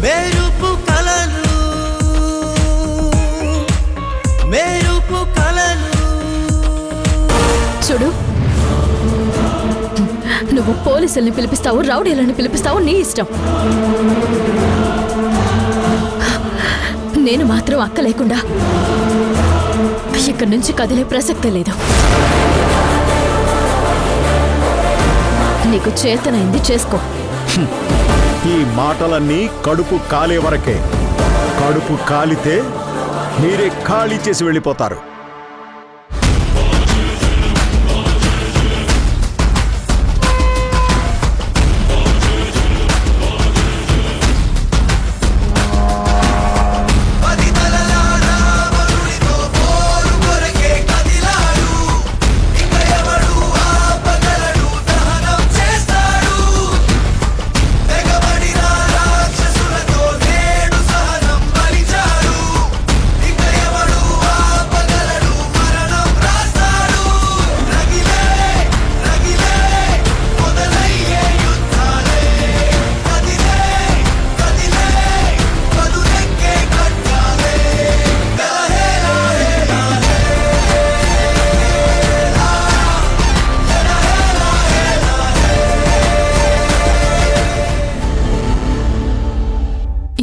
మెరుపు కలలు మెరుపు కలలు. చూడు, నువ్వు పోలీసుల్ని పిలిపిస్తావు, రౌడీలను పిలిపిస్తావు, నీ ఇష్టం. నేను మాత్రం అక్క లేకుండా ఇక్కడి నుంచి కదిలే ప్రసక్తే లేదు. నీకు చేతనైంది చేసుకో. ఈ మాటలన్నీ కడుపు కాలే వరకే. కడుపు కాలితే మీరే ఖాళీ చేసి వెళ్ళిపోతారు.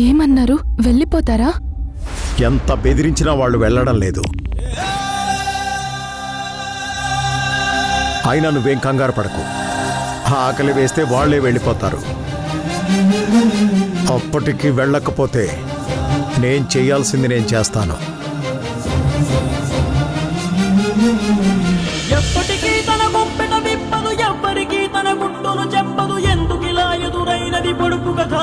ఏమన్నారు? వెళ్ళిపోతారా? ఎంత బెదిరించినా వాళ్ళు వెళ్ళడం లేదు. అయినా నువ్వేం కంగారు పడకు. ఆకలి వేస్తే వాళ్లే వెళ్ళిపోతారు. అప్పటికి వెళ్ళకపోతే నేను చేయాల్సింది నేను చేస్తాను. ఎప్పటికీ తన గుప్పెట విప్పదు, ఎవ్వరికీ తన గుట్టును చెప్పదు. ఎందుకిలా ఎదురైనది పొడుపు కథ.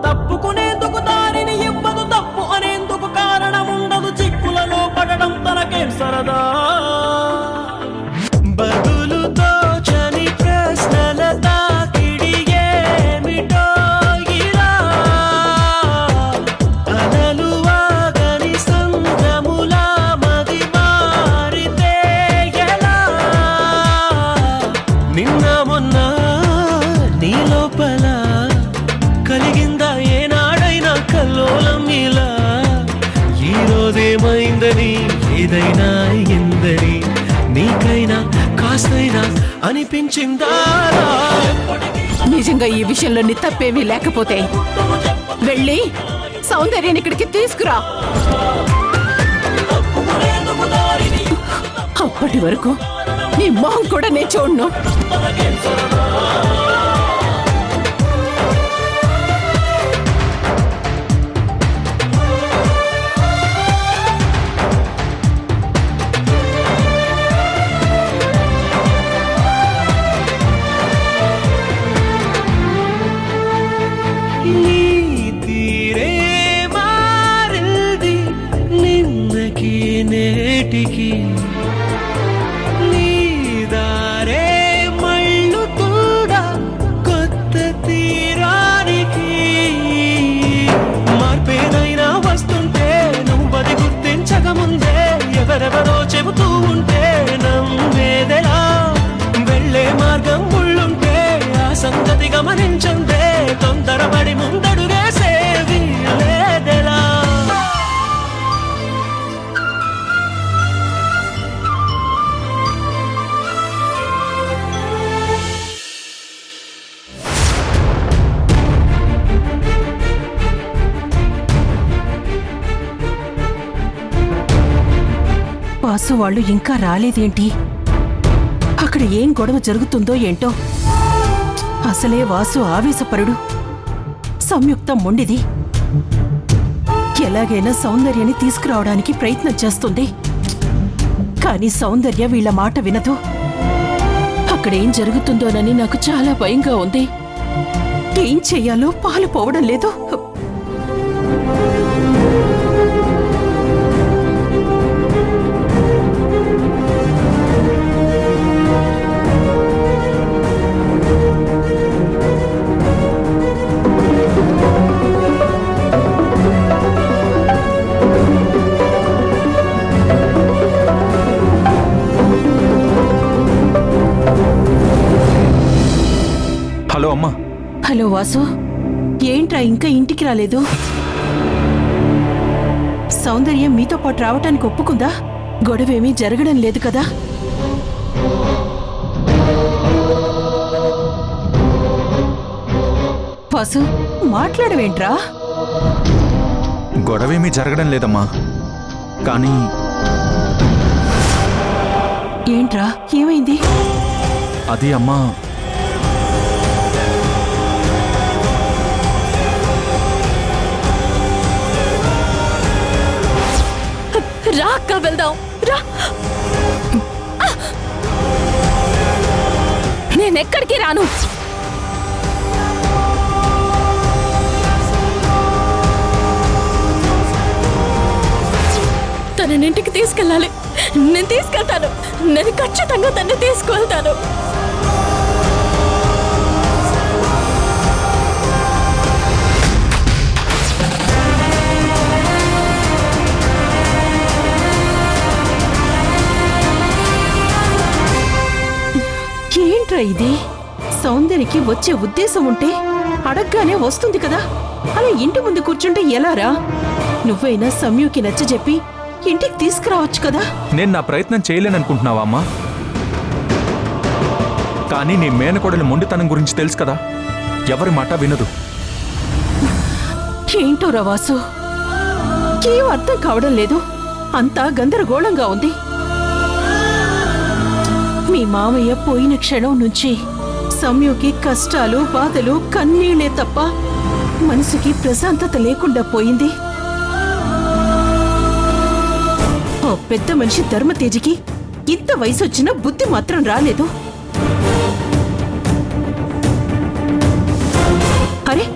తప్పుకునేందుకు దారిని ఇవ్వదు, తప్పు అనేందుకు కారణం ఉండదు. చిక్కులలో పడడం తనకేం సరదా. బదులుతో చని ప్రశ్నల తాకిడి ఏమిటో ఇలా. అలలు ఆగని సంద్రములా మది మారితే ఎలా. నిన్న మొన్న నీ లోపల కలిగిందా ఏనాడైనా కల్లోలం ఇలా. ఈ రోజేమైందని ఏదైనా ఎందని నీకైనా కాస్తైనా అనిపించిందా? నిజంగా ఈ విషయంలో నీ తప్పేమీ లేకపోతే వెళ్ళి సౌందర్యాన్ని ఇక్కడికి తీసుకురా. అప్పటి వరకు నీ మొహం కూడా నేను చూడను. నేటికి నీ దారే మళ్ళు కూడా కొత్త తీరానికి. మార్పేదైనా వస్తుంటే నువ్వు అది గుర్తించకముందే ఎవరెవరో చెబుతూ ఉంటే నమ్మేదెలా. వెళ్ళే మార్గం ముళ్ళుంటే ఆ సంగతి గమనించందే తొందరపడి ముందడుగేసేది లేదెలా. వాసు వాళ్ళు ఇంకా రాలేదేంటి? అక్కడ ఏం గొడవ జరుగుతుందో ఏంటో. అసలే వాసు ఆవేశపరుడు, సంయుక్త మొండిది. ఎలాగైనా సౌందర్యాన్ని తీసుకురావడానికి ప్రయత్నం చేస్తుంది. కానీ సౌందర్య వీళ్ల మాట వినదు. అక్కడేం జరుగుతుందోనని నాకు చాలా భయంగా ఉంది. ఏం చెయ్యాలో పాలు పోవడం లేదు. హలో అమ్మా. హలో వాసు, ఏంట్రా ఇంకా ఇంటికి రాలేదు? సౌందర్యం మీతో పాటు రావటానికి ఒప్పుకుందా? గొడవేమీ జరగడం లేదు కదా? వాసు, మాట్లాడవేంట్రా? గొడవేమీ జరగడం లేదమ్మా, కానీ ఏంట్రా, ఏమైంది? అది అమ్మా, రా అక్క, వెళ్దాం రా. నేనెక్కడికి రాను. తనని ఇంటికి తీసుకెళ్ళాలి. నేను తీసుకెళ్తాను. నేను ఖచ్చితంగా తన్ని తీసుకువెళ్తాను. ఏంట్రా ఇది? సౌందర్యకి వచ్చే ఉద్దేశం ఉంటే అడగ్గానే వస్తుంది కదా, అలా ఇంటి ముందు కూర్చుంటే ఎలారా? నువ్వైనా సమ్యుకి నచ్చజెప్పి ఇంటికి తీసుకురావచ్చు కదా. నేను నా ప్రయత్నం చేయలేననుకుంటున్నావా అమ్మా? కానీ నీ మేనకోడలి మొండితనం గురించి తెలుసు కదా, ఎవరి మాట వినదు. ఏంటో రవాసు, ఏం అర్థం కావడం లేదు. అంతా గందరగోళంగా ఉంది. మీ మామయ్య పోయిన క్షణం నుంచి సమ్యుకి కష్టాలు, బాధలు, కన్నీళ్లే తప్ప మనసుకి ప్రశాంతత లేకుండా పోయింది. ఓ పెద్ద మనిషి ధర్మతేజికి ఇంత వయసొచ్చినా బుద్ధి మాత్రం రాలేదు. అరే,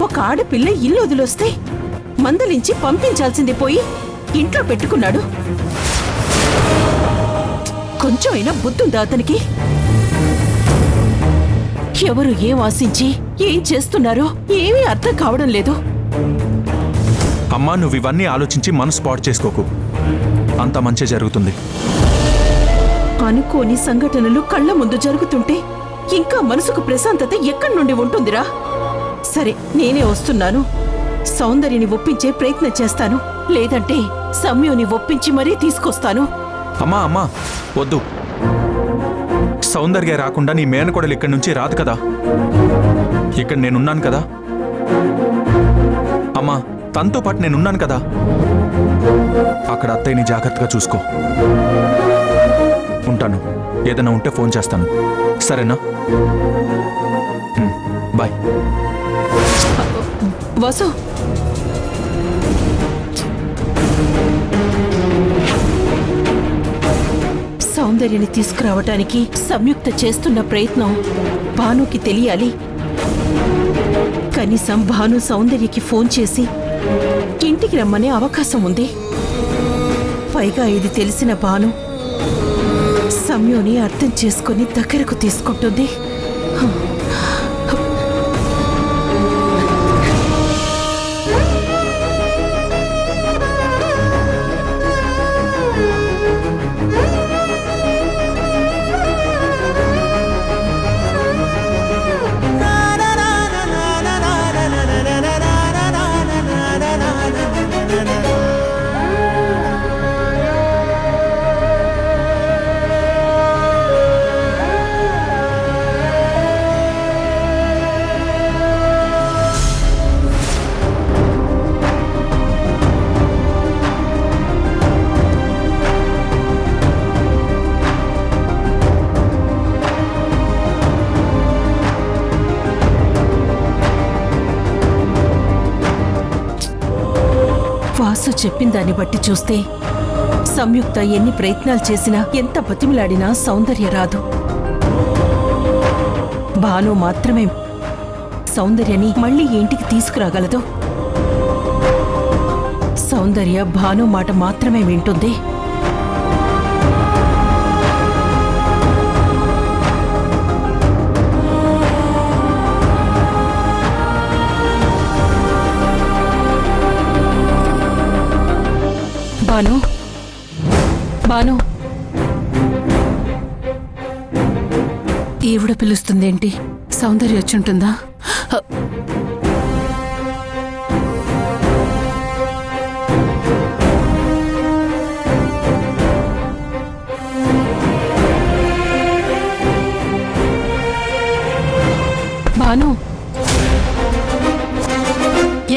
ఒక ఆడపిల్ల ఇల్లు వదిలొస్తే మందలించి పంపించాల్సింది పోయి ఇంట్లో పెట్టుకున్నాడు. కొంచెమైనా బుద్ధుందా అతనికి? ఎవరు ఏం ఆశించి ఏం చేస్తున్నారో ఏమీ అర్థం కావడం లేదు. అమ్మా, నువ్వు ఇవన్నీ ఆలోచించి మనసు పాడు చేసుకోకు. అంత మంచి జరుగుతుంది. అనుకోని సంఘటనలు కళ్ళ ముందు జరుగుతుంటే ఇంకా మనసుకు ప్రశాంతత ఎక్కడి నుండి ఉంటుందిరా? సరే, నేనే వస్తున్నాను. సౌందర్యని ఒప్పించే ప్రయత్నం చేస్తాను. లేదంటే సమ్యుని ఒప్పించి మరీ తీసుకొస్తాను. అమ్మా అమ్మా, వద్దు. సౌందర్య రాకుండా నీ మేనకోడలు ఇక్కడి నుంచి రాదు కదా. ఇక్కడ నేనున్నాను కదా అమ్మా, తనతో పాటు నేనున్నాను కదా. అక్కడ అత్తయ్యని జాగ్రత్తగా చూసుకో. ఉంటాను. ఏదైనా ఉంటే ఫోన్ చేస్తాను, సరేనా? బాయ్. వాసు, సౌందర్యని తీసుకురావటానికి సంయుక్త చేస్తున్న ప్రయత్నం భానుకి తెలియాలి. కనీసం భాను సౌందర్యకి ఫోన్ చేసి ఇంటికి రమ్మనే అవకాశం ఉంది. పైగా ఇది తెలిసిన భాను సమ్యుని అర్థం చేసుకుని దగ్గరకు తీసుకుంటుంది. వాసు చెప్పిన దాన్ని బట్టి చూస్తే సంయుక్త ఎన్ని ప్రయత్నాలు చేసినా, ఎంత బతిమిలాడినా సౌందర్య రాదు. భాను మాత్రమే సౌందర్యని మళ్ళీ ఇంటికి తీసుకురాగలదు. సౌందర్య భాను మాట మాత్రమే వింటుంది. భాను, భాను, ఈవిడ పిలుస్తుందేంటి? సౌందర్య వచ్చుంటుందా?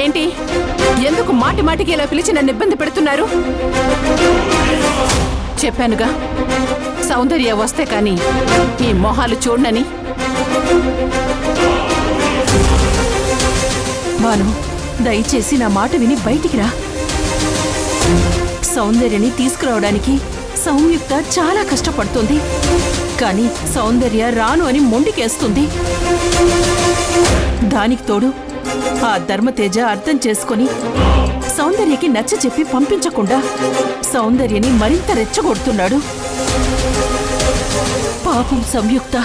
ఏంటి? ఎందుకు మాటి మాటికి ఇలా పిలిచి నన్ను ఇబ్బంది పెడుతున్నారు? చెప్పానుగా, సౌందర్య వస్తే కానీ ఈ మొహాలు చూడనని. భాను, దయచేసి నా మాట విని బయటికి రా. సౌందర్యని తీసుకురావడానికి సంయుక్త చాలా కష్టపడుతుంది, కానీ సౌందర్య రాను అని మొండికేస్తుంది. దానికి తోడు ఆ ధర్మతేజ అర్థం చేసుకొని సౌందర్యకి నచ్చ చెప్పి పంపించకుండా సౌందర్యని మరింత రెచ్చగొడుతున్నాడు. పాపం సంయుక్త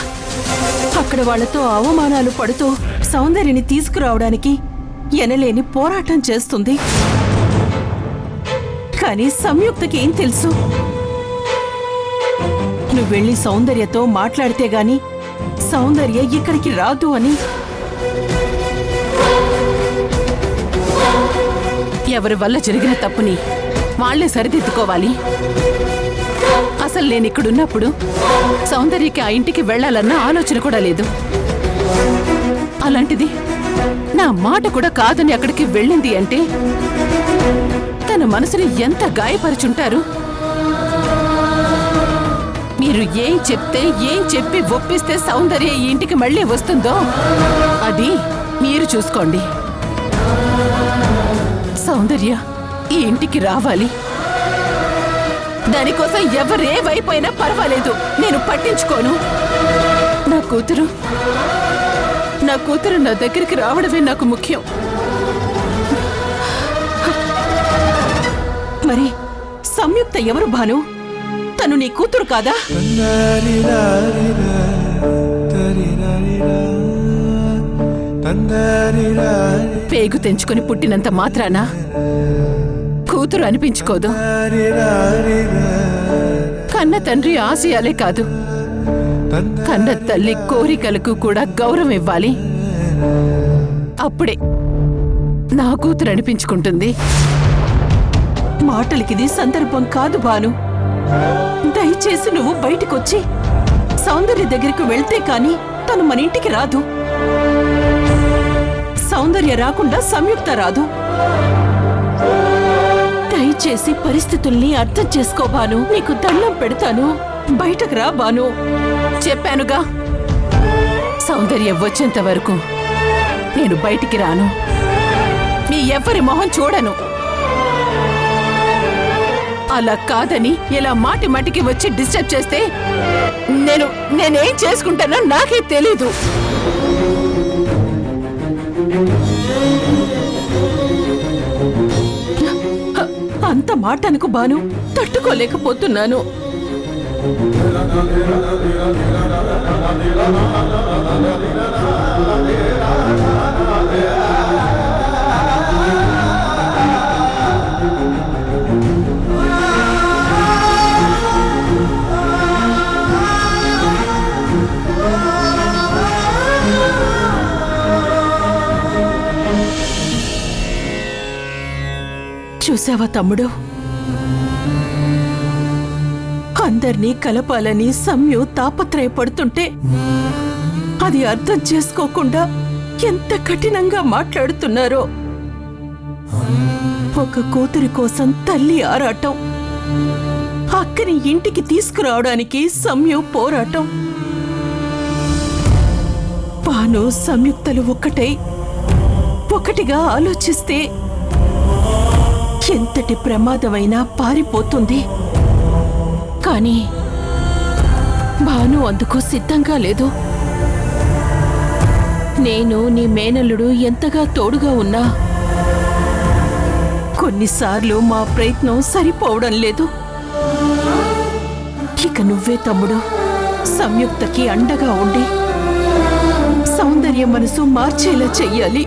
అక్కడ వాళ్లతో అవమానాలు పడుతూ సౌందర్యని తీసుకురావడానికి ఎనలేని పోరాటం చేస్తుంది. కానీ సంయుక్తకి ఏం తెలుసు? నువ్వు వెళ్ళి సౌందర్యతో మాట్లాడితే గాని సౌందర్య ఇక్కడికి రాదు అని. ఎవరి వల్ల జరిగిన తప్పుని వాళ్లే సరిదిద్దుకోవాలి. అసలు నేను ఇక్కడున్నప్పుడు సౌందర్యకి ఆ ఇంటికి వెళ్లాలన్న ఆలోచన కూడా లేదు. అలాంటిది నా మాట కూడా కాదని అక్కడికి వెళ్ళింది అంటే తన మనసుని ఎంత గాయపరుచుంటారు. మీరు ఏం చెప్తే, ఏం చెప్పి ఒప్పిస్తే సౌందర్య ఈ ఇంటికి మళ్ళీ వస్తుందో అది మీరు చూసుకోండి. సౌందర్య ఈ ఇంటికి రావాలి. దానికోసం ఎవరే వైపోయినా పర్వాలేదు, నేను పట్టించుకోను. నా కూతురు నా దగ్గరికి రావడమే నాకు ముఖ్యం. మరి సంయుక్త ఎవరు భాను? తను నీ కూతురు కాదా? పేగు తెంచుకొని పుట్టినంత మాత్రాన కూతురు అనిపించుకోదు. కన్న తండ్రి ఆశయాలే కాదు, కన్న తల్లి కోరికలకు కూడా గౌరవం ఇవ్వాలి. అప్పుడే నా కూతురు అనిపించుకుంటుంది. మాటలకిది సందర్భం కాదు భాను. దయచేసి నువ్వు బయటికొచ్చి సౌందర్య దగ్గరికి వెళ్తే కాని తను మన ఇంటికి రాదు. సౌందర్య రాకుండా సంయుక్త రాదు. దయచేసి పరిస్థితుల్ని అర్థం చేసుకో భాను. నీకు దండం పెడతాను, బయటకు రా భాను. చెప్పానుగా, సౌందర్య వచ్చేంత వరకు నేను బయటికి రాను. మీ ఎవరి మొహం చూడను. అలా కాదని ఇలా మాటి మాటికి వచ్చి డిస్టర్బ్ చేస్తే నేనేం చేసుకుంటానో నాకే తెలీదు. అంత మాట అనుకు భాను, తట్టుకోలేకపోతున్నాను. చూసావా తమ్ముడు, అందర్నీ కలపాలని సంయు తాపత్రయపడుతుంటే అది అర్థం చేసుకోకుండా ఎంత కఠినంగా మాట్లాడుతున్నారో. ఒక కూతురి కోసం తల్లి ఆరాటం, అక్కని ఇంటికి తీసుకురావడానికి సంయు పోరాటం. భాను సంయుక్తలు ఒకటిగా ఆలోచిస్తే ఎంతటి ప్రమాదమైనా పారిపోతుంది. కానీ భాను అందుకు సిద్ధంగా లేదు. నేను నీ మేనల్లుడు ఎంతగా తోడుగా ఉన్నా కొన్నిసార్లు మా ప్రయత్నం సరిపోవడం లేదు. ఇక నువ్వే తమ్ముడు సంయుక్తకి అండగా ఉండి సౌందర్య మనసు మార్చేలా చెయ్యాలి.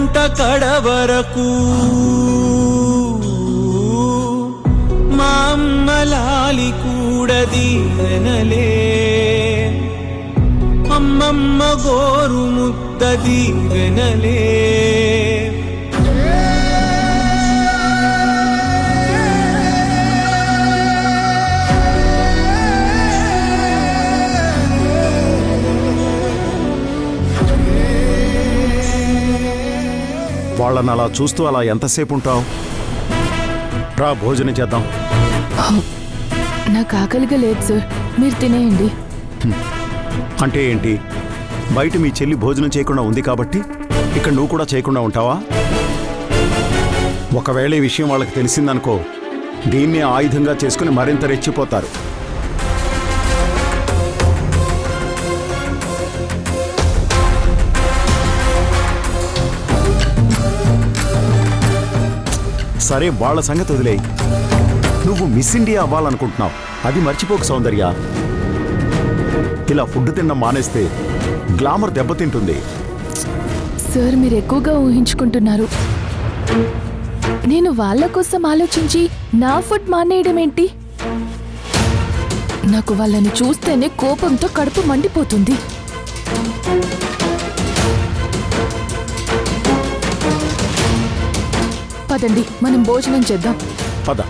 ఉంటా కడవరకు మా అమ్మ లాలి కూడా దీవెనలే అమ్మమ్మ గోరు ముద్ద దీవెనలే వాళ్ళని అలా చూస్తూ అలా ఎంతసేపు ఉంటావు? రా భోజనం చేద్దాం. నాకు ఆకలిగా లేదు సార్, మీరు తినేయండి. అంటే ఏంటి? బయట మీ చెల్లి భోజనం చేయకుండా ఉంది కాబట్టి ఇక్కడ నువ్వు కూడా చేయకుండా ఉంటావా? ఒకవేళ ఈ విషయం వాళ్ళకి తెలిసిందనుకో, దీన్నే ఆయుధంగా చేసుకుని మరింత రెచ్చిపోతారు. సరే, వాళ్ళ సంగతి వదిలేయి. నువ్వు మిస్ ఇండియా అవ్వాలనుకుంటున్నావు, అది మర్చిపోకు సౌందర్య. ఇలా ఫుడ్ తినడం మానేస్తే గ్లామర్ దెబ్బతింటుంది. సార్, మీరు ఎక్కువగా ఊహించుకుంటున్నారు. నేను వాళ్ళ కోసం ఆలోచించి నా ఫుడ్ మానేయడం ఏంటి? నాకు వాళ్ళని చూస్తేనే కోపంతో కడుపు మండిపోతుంది. పదండి, మనం భోజనం చేద్దాం. పద.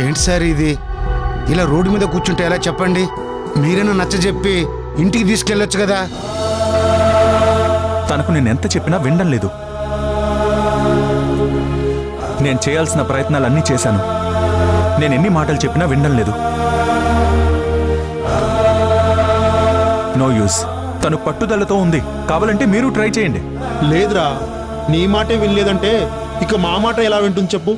ఏంటి సార్ ఇది? ఇలా రోడ్డు మీద కూర్చుంటే ఎలా చెప్పండి? మీరేనా నచ్చజెప్పి ఇంటికి తీసుకెళ్ళొచ్చు కదా. తనకు నేను ఎంత చెప్పినా వినడం లేదు. నేను చేయాల్సిన ప్రయత్నాలన్నీ చేశాను. నేను ఎన్ని మాటలు చెప్పినా వినడం లేదు. No use. తను పట్టుదలతో ఉంది. కావాలంటే మీరు ట్రై చేయండి. లేదురా, నీ మాటే వినలేదంటే ఇక మా మాట ఎలా వింటుంది చెప్పు?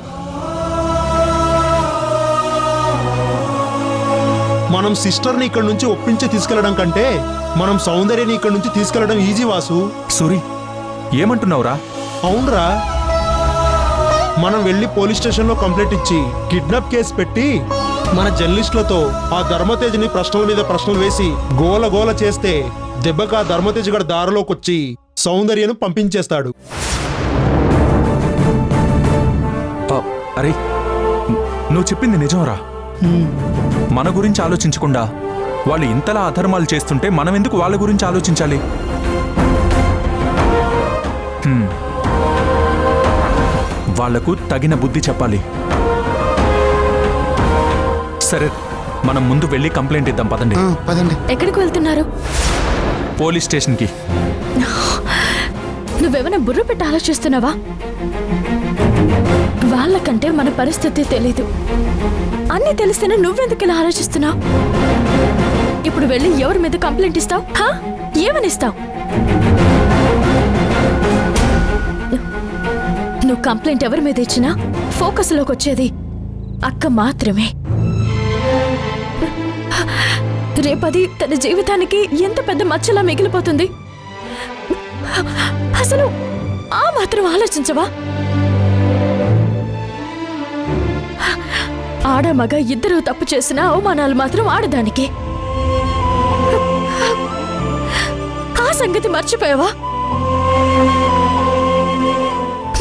మనం సిస్టర్ని ఇక్కడ నుంచి ఒప్పించి తీసుకెళ్లడం కంటే మనం సౌందర్యని ఇక్కడ నుంచి తీసుకెళ్లడం ఈజీ వాసు. సూరి, ఏమంటున్నావురా? అవునరా, మనం వెళ్ళి పోలీస్ స్టేషన్లో కంప్లైంట్ ఇచ్చి కిడ్నాప్ కేసు పెట్టి మన జర్నలిస్టులతో ఆ ధర్మతేజ్ని ప్రశ్నల మీద ప్రశ్నలు వేసి గోల గోల చేస్తే దెబ్బకు ఆ ధర్మతేజ్ గడ దారిలోకి వచ్చి సౌందర్యను పంపించేస్తాడు. అరే, నువ్వు చెప్పింది నిజంరా. మన గురించి ఆలోచించకుండా వాళ్ళు ఇంతలా అధర్మాలు చేస్తుంటే మనం ఎందుకు వాళ్ళ గురించి ఆలోచించాలి? వాళ్లకు తగిన బుద్ధి చెప్పాలి. సరే, మనం ముందు వెళ్ళి కంప్లైంట్ ఇద్దాం పదండి. పదండి. ఎక్కడికి వెళ్తున్నారు? పోలీస్ స్టేషన్కి. నువ్వేమైనా బుర్ర పెట్టి ఆలోచిస్తున్నావా? వాళ్ళకంటే మన పరిస్థితి తెలీదు. అన్నీ తెలిస్తేనే నువ్వెందుకు ఇలా ఆలోచిస్తున్నావు? ఇప్పుడు వెళ్ళి ఎవరి మీద కంప్లైంట్ ఇస్తావు? ఏమని ఇస్తావు? నువ్వు కంప్లైంట్ ఎవరి మీద ఇచ్చినా ఫోకస్లోకి వచ్చేది అక్క మాత్రమే. రేపది తన జీవితానికి ఎంత పెద్ద మచ్చలా మిగిలిపోతుంది. అసలు ఆ మాత్రం ఆలోచించవా? ఆడ మగ ఇద్దరు తప్పు చేసిన అవమానాలు మాత్రం ఆడదానికి. ఆ సంగతి మర్చిపోయావా?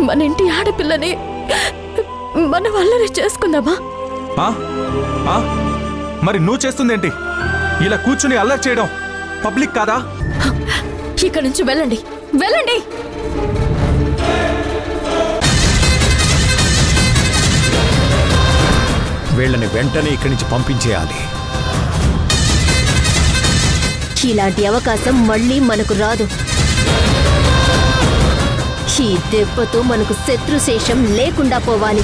మన ఇంటి ఆడపిల్లని మన వల్లనే చేసుకుందామా? మరి నువ్వు చేస్తుందేంటి? ఇలా కూర్చుని అల్లరి చేయడం పబ్లిక్ కాదా? ఇక్కడి నుంచి వెళ్ళండి, వెళ్ళండి. వీళ్ళని వెంటనే ఇక్కడి నుంచి పంపించేయాలి. ఇలాంటి అవకాశం మళ్ళీ మనకు రాదు. ఈ దెబ్బతో మనకు శత్రుశేషం లేకుండా పోవాలి.